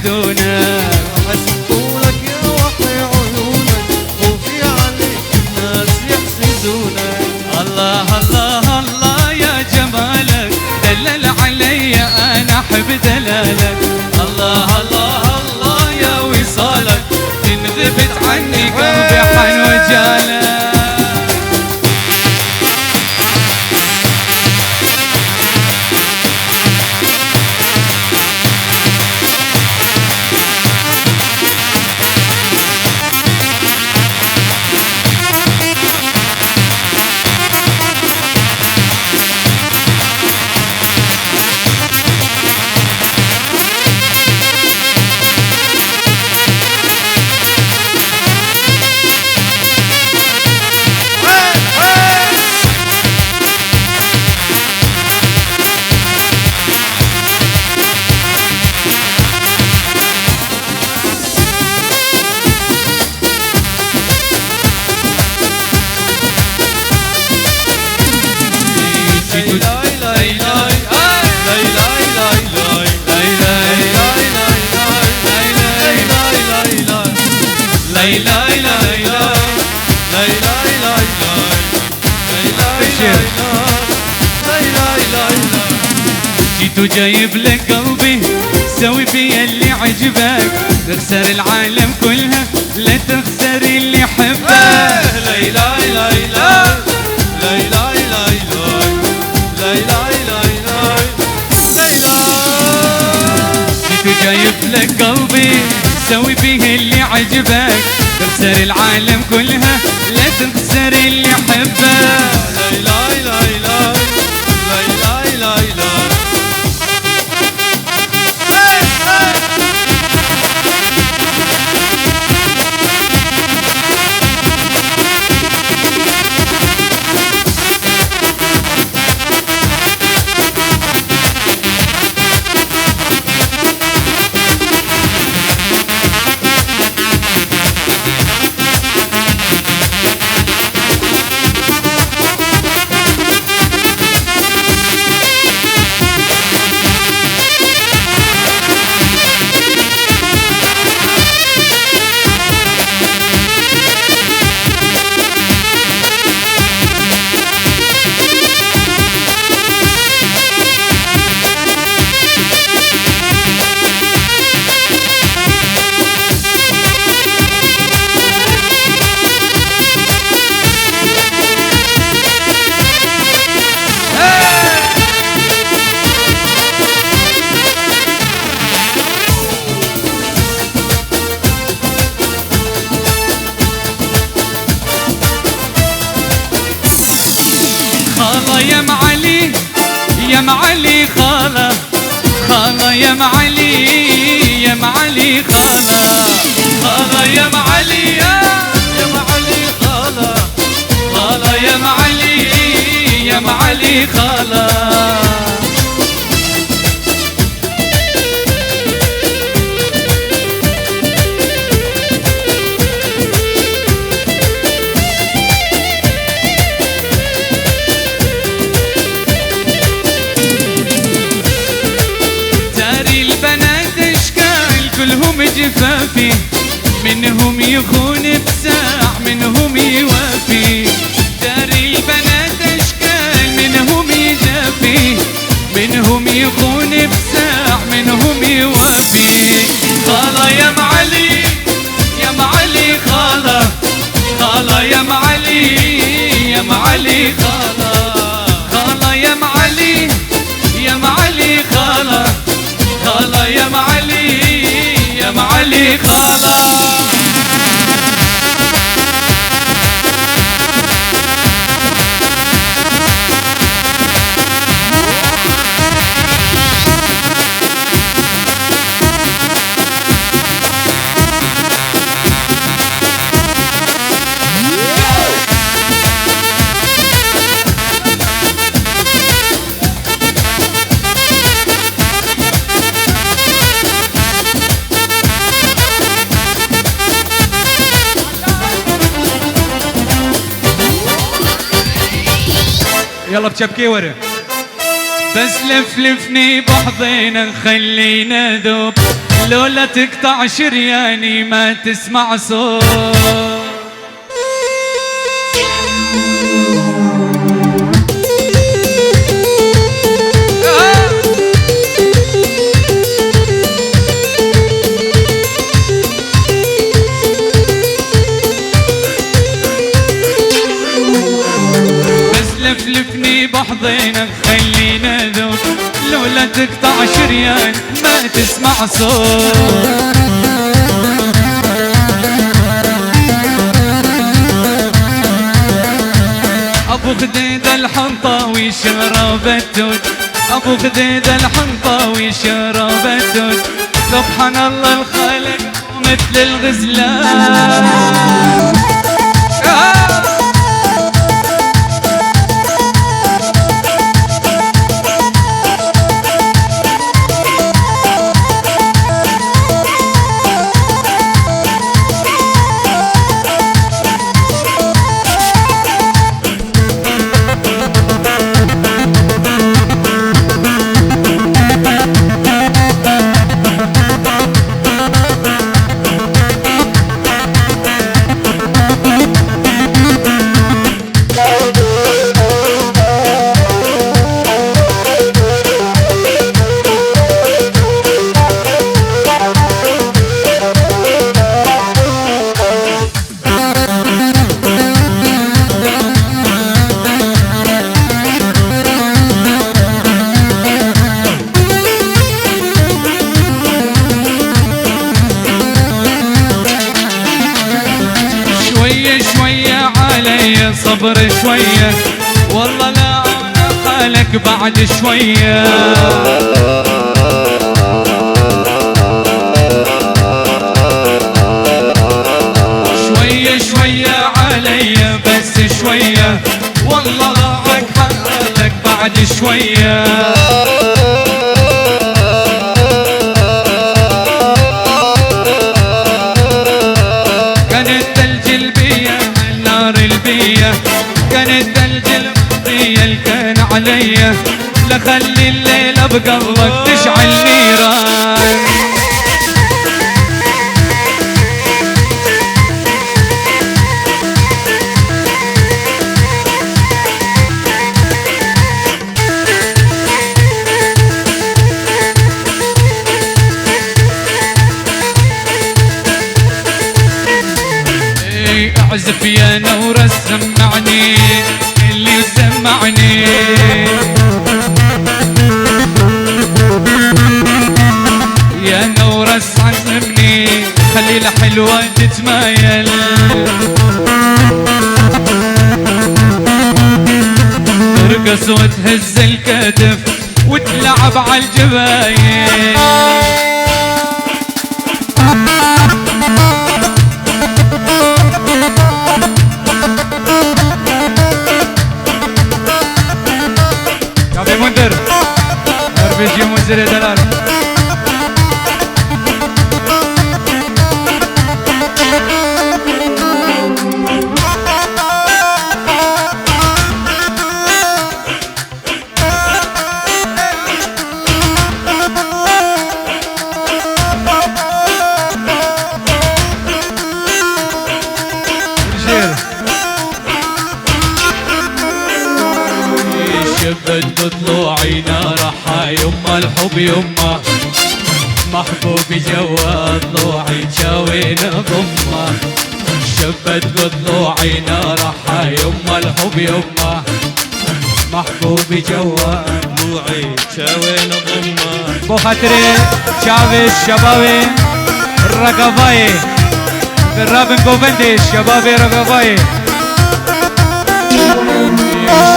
يحسدونك. حسبولك يا وحي عيونك، خوفي عليك الناس يحسدونك. الله الله الله يا جمالك، دلل علي انا احب دلالك. الله الله الله يا وصالك، إن غبت عني قلبي حن وجالك. جيتو جايب لك قلبي، سوي فيا اللي عجبك، تخسر العالم كلها لا تخسر اللي يحبك. لا اله الا الله، لا اله الا الله، لا اله الا الله، لا اله. جيتو جايب لك قلبي، سوي فيه اللي عجبك، تخسر العالم كلها لا تخسر اللي يحبك. لا اله الا الله، لا اله الا الله. يا معلي يا معلي خالة، خالة يا معلي يا معلي خالة، خالة يا معلي يا معلي خالة، خالة يا معلي يا معلي خالة. كلهم جفافي، منهم يخون بساع منهم يوافي. داري البنات اشكال، منهم يجافي، منهم يخون بساع منهم يوافي. خالة يا معلي يا معلي خالة، خالة يا معلي يا معلي خالة، خالة يا معلي يا معلي خالة، خالة يا معلي يا معلي خالة. يلا بشبكي ورا. بس لفلفني بحضينا خلينا ذوب، لولا تقطع شرياني ما تسمع صوت. لفلفني بحضنك خلينا ذوق، لولا تقطع شريان ما تسمع صوت. ابو خديد الحنطاوي شرب الدود، ابو خديد الحنطاوي شرب الدود. سبحان الله الخالق مثل الغزلان. علي صبر شوية والله لا أنا خالك بعد شوية. شوية شوية علي بس شوية والله راعك حالك بعد شوية. كانت ثلج القضية اللي كان عليا، لخلي الليلة بقلبك تشعل نيران. اعزف يا نورة سمعني اللي سمعني، يا نورة عزمني خلي الحلوة تتمايل. ترقص وتهز الكتف وتلعب عالجباين. منذر اربيجي منذر يا دلال. شبت بطلوعي نارها يما الحب يما، محبوبي جوا ضلوعي تشاوينا ضمه. شبت بطلوعي نارها يما الحب يما، محبوبي جوا ضلوعي تشاوينا ضمه. بو خاطري شاوي شبابي الرقباي بالرابن بوفندي شبابي رقباي.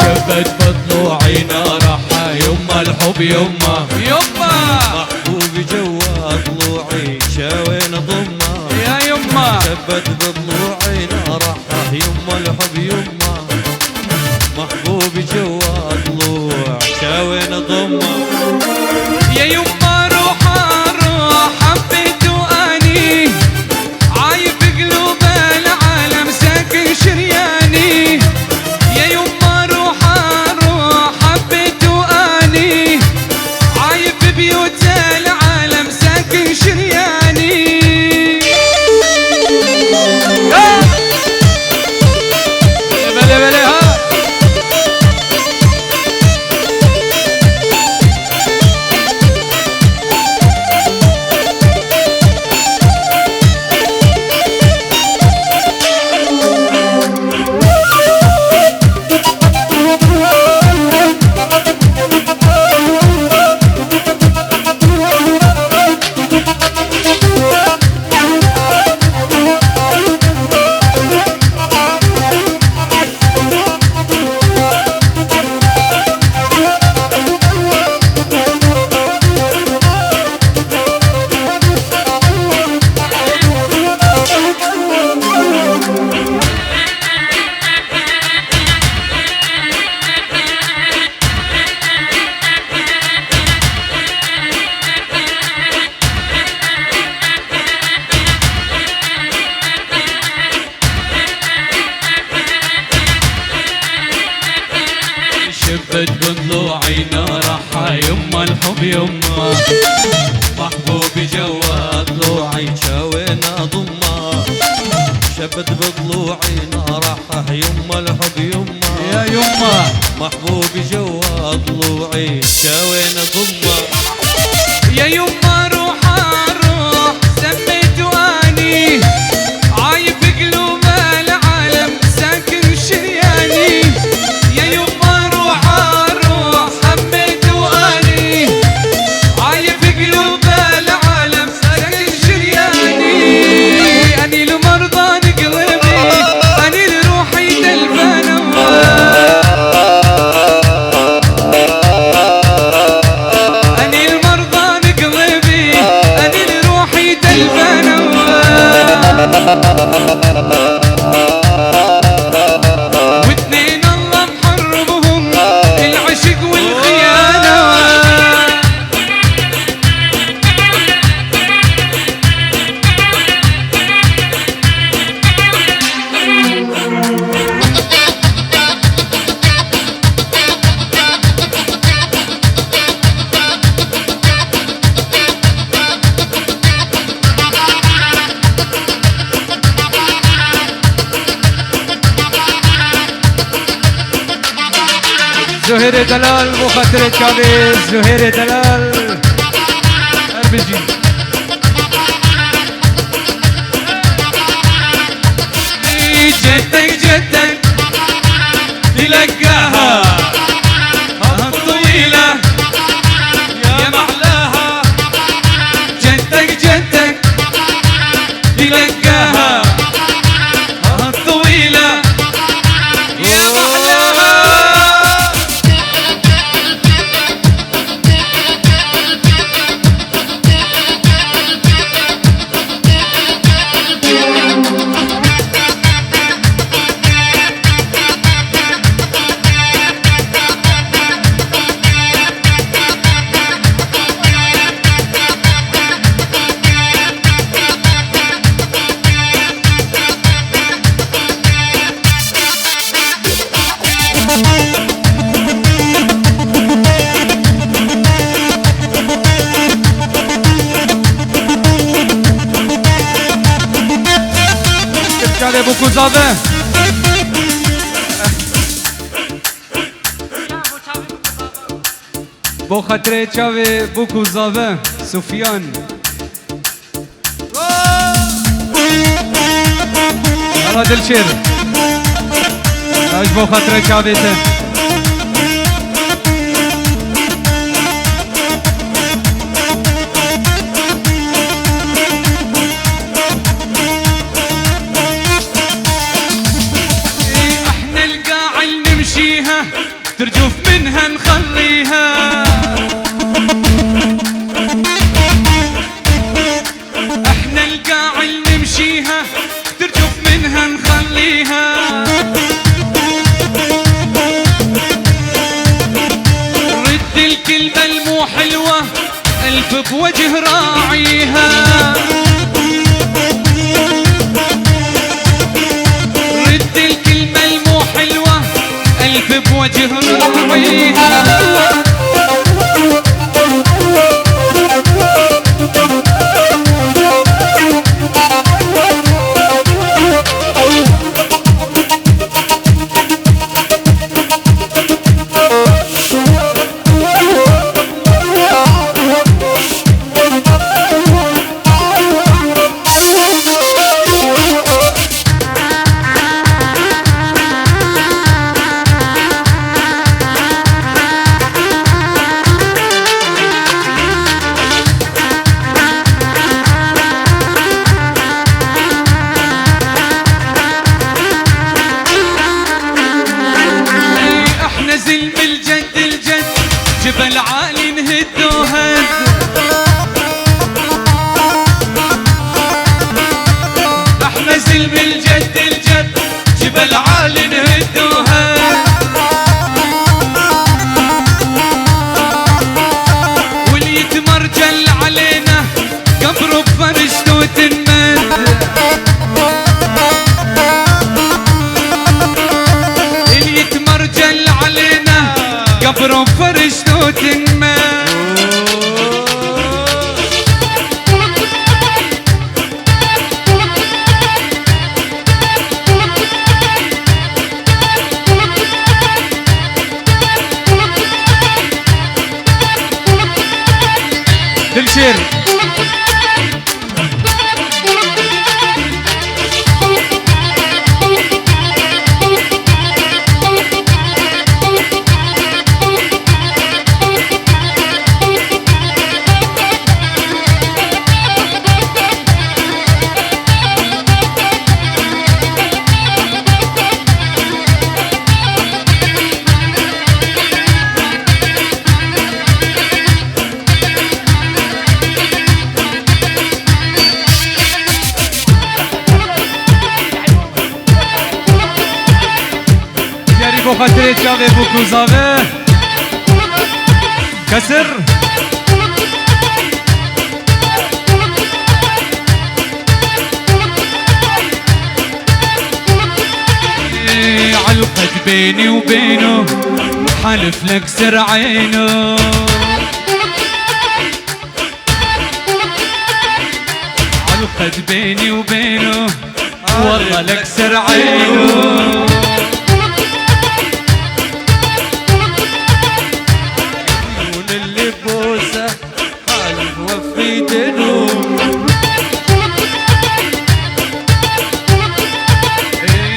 شبت بطلوعي نارها يما الحب يما يما، محبوبي جوا ضلوعي شاوينا ضمه. يا يما شبت بطلوعي نارها يما الحب يما، محبوبي جوا ضلوع شاوينا ضمه. يا يما روح روح حبيته اني، عايب قلوب العالم ساكن شرياني. يا يما روح روح حبيته اني، عايب بيوت العالم ساكن شرياني. الحب يما، محبوبي جوا ضلوعي شاوينا ضمه، شبت بضلوعي نارحه يما الحب يما، يا يما محبوبي جوا ضلوعي شاوينا ضمه، يا يما روح اروح سميت واني عايب قلوب العالم ساكن شرياني، يا يما روح اروح سميت واني عايب قلوب العالم ساكن شرياني، اني لمرضى قلبي اني لروحي تلفانه، اني المرضى قلبي اني لروحي تلفانه، واثنين الله محرمهم العشق والخيانه. زهير دلال بو خاطر تشافي، زهير دلال اربجي. جدك جدك تلقاها الطويلة يا محلاها، جدك جدك تلقاها الطويلة يا محلاها. Allez, beaucoup Zavin. بو خاطر تشافي بوكو زافان سفيان. يلا دلشير ايش بو خاطر تشافي ته. ترجف منها نخليها، احنا القاعل نمشيها ترجف منها نخليها، رد الكلمة المو حلوة الف بوجه راعيها، رد الكلمة المو حلوة الف بوجه راعيها. جبل عالي نهد وهد، احنا زلم الجد الجد جبل عالي نهد وهد، واللي يتمرجل علينا قبره بفرشته وتنمد، اللي يتمرجل علينا قبره بفرشته وتنمد. بشير. خاطر تشافي بوكو زافي كسر علقت بيني وبينه حلف لكسر عينه علقت بيني وبينه والله لكسر عينه اللي بوسه حلف وفي دينه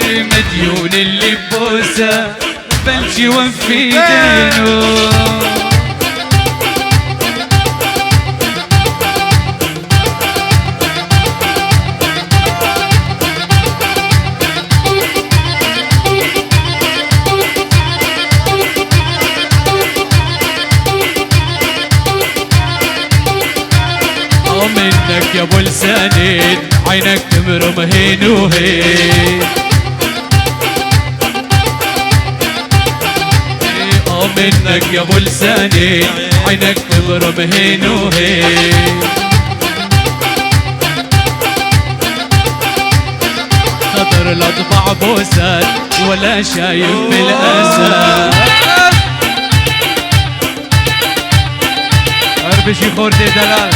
مديون اللي بوسه بلش وفي دينه منك يا ابو لسانين عينك تمرم هين وهين منك يا ابو لسانين عينك تمرم هين وهين خضر الاطبع بوسات ولا شايف بالاسد اربشي خورتي دلال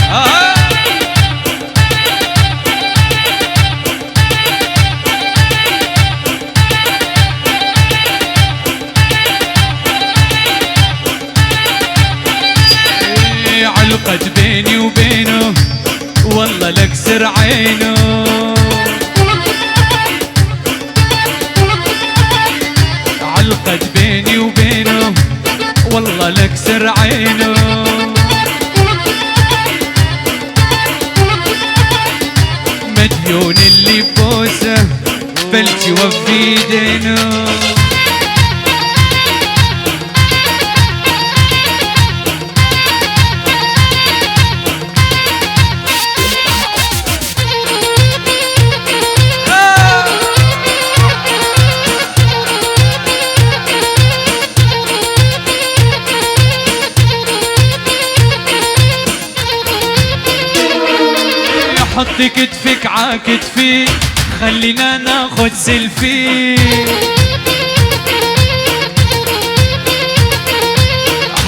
علقت بيني وبينه والله لكسر عينه علقت بيني وبينه والله لكسر عينه مديون اللي بوسه بلش وفي دينه حط كتفك عكتفي خلينا ناخد سيلفي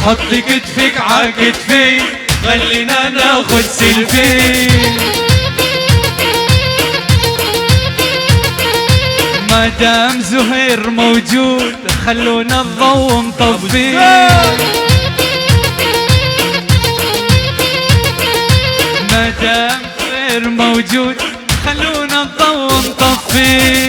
حط كتفك عكتفي خلينا ناخد سيلفي ما دام زهير موجود خلونا الضوء نطفيه ما دام غير موجود خلونا الضوء نطفيه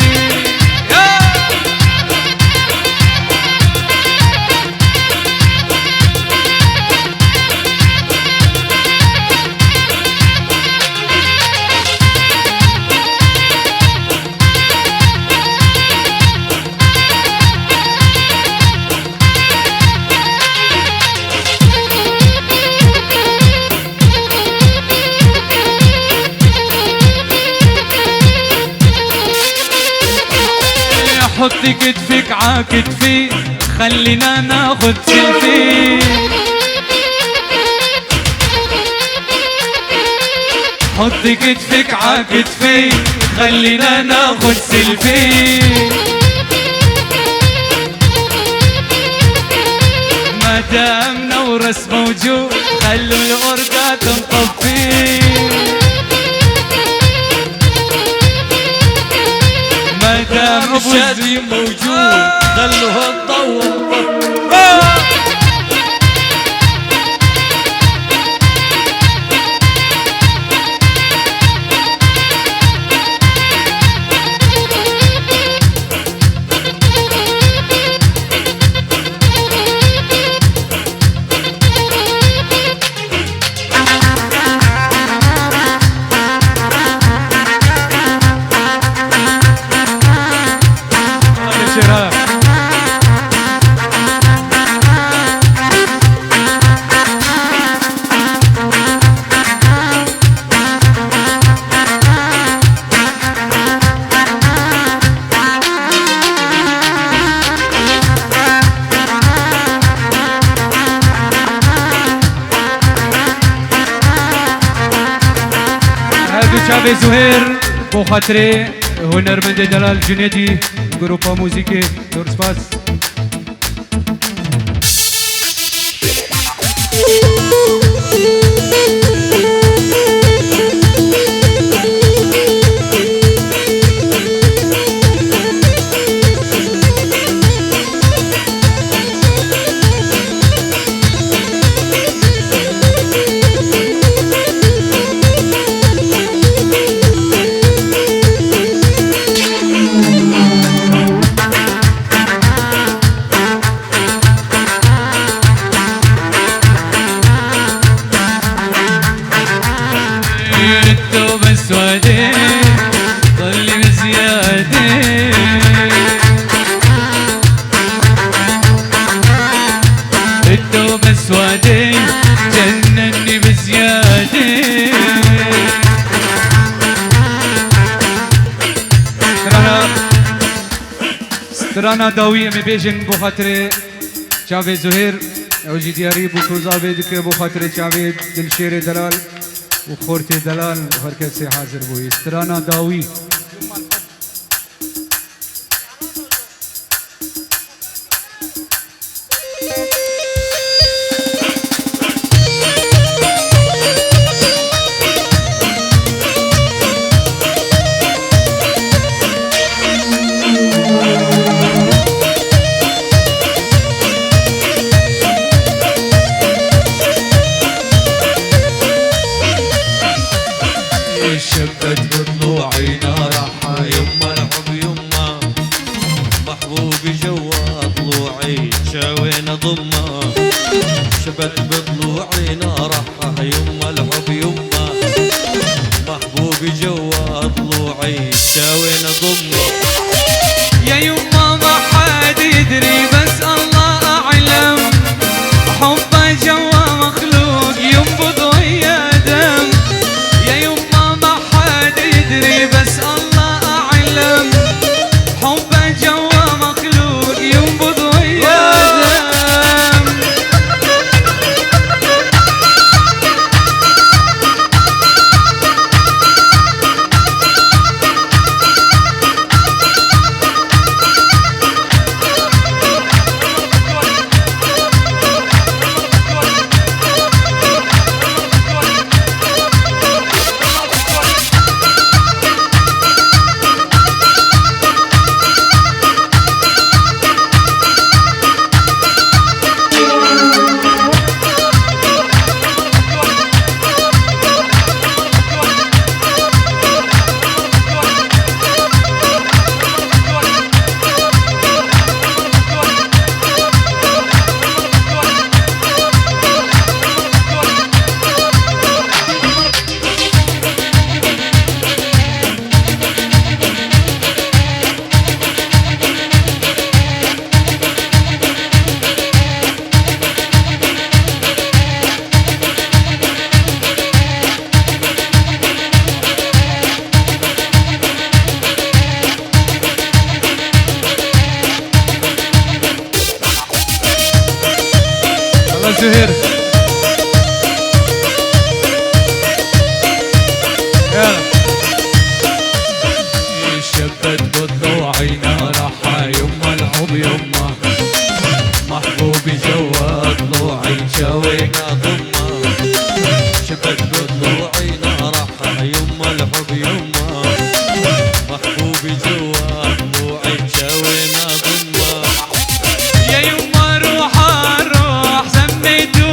حط كتفك عكتفي خلينا ناخد سيلفي حط كتفك عكتفي خلينا ناخد سيلفي ما دام نورس موجود خلوا الورقات نطفيه ما دام الشادي موجود خلوها تضوء ابشر. شعبي زهير بو خاطري هنرمند دلال جنيدي جروبا موزيكي دور سباس. سترانا داوی می بیجن بو خاطر چاوی زهیر او جی دیاری بو کوزا بید که بو خاطر چاوی دلشیر دلال و خورت دلال هر کسی حاضر بوی. سترانا داوی شبت بطلوعي نارحة يما الحب يما محبوبي جوا طلوعي شاوين ضمه. شبت بطلوعي نارحة يما الحب يما محبوبي جوا طلوعي شاوين ضمه. يا يما ما حد يدري بس الله أعلم حبه جوا مخلوق ينبض ويا دم. يا يما ما حد يدري بس الله أعلم حبه جوا مخلوق ينبض ويا دم. زهير شبت بطلوعي نارحة يما الحب يما محبوبي جوا طلوعي شاوينا ضمه. شبت بطلوعي نارحة يما الحب يما محبوبي جوا طلوعي شاوينا ضمه. يا يما روح الروح سميتو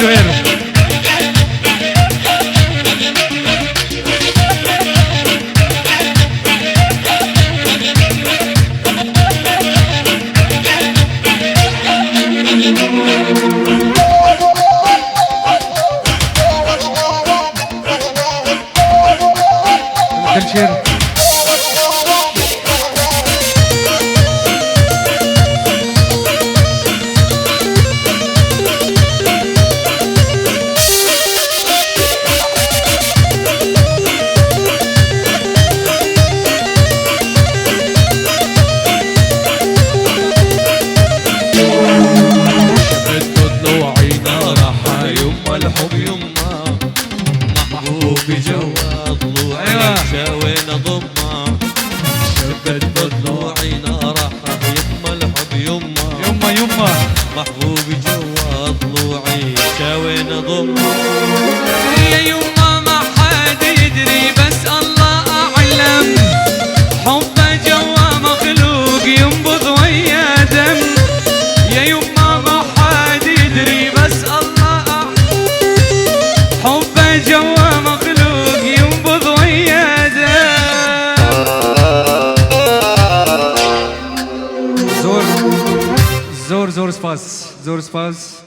زهير. دلشير محبوبي جوا ضلوعي شاوينا ضمه شبت ضلوعي راحه يما الحب يما يما محبوبي جوا ضلوعي شاوينا ضمه يا يما ما حد يدري بس الله أعلم حبه جوا مخلوق ينبض ويا دم يا يما ما حد يدري بس الله أعلم حبه جوا مخلوق ينبض ويا دم زور سپاس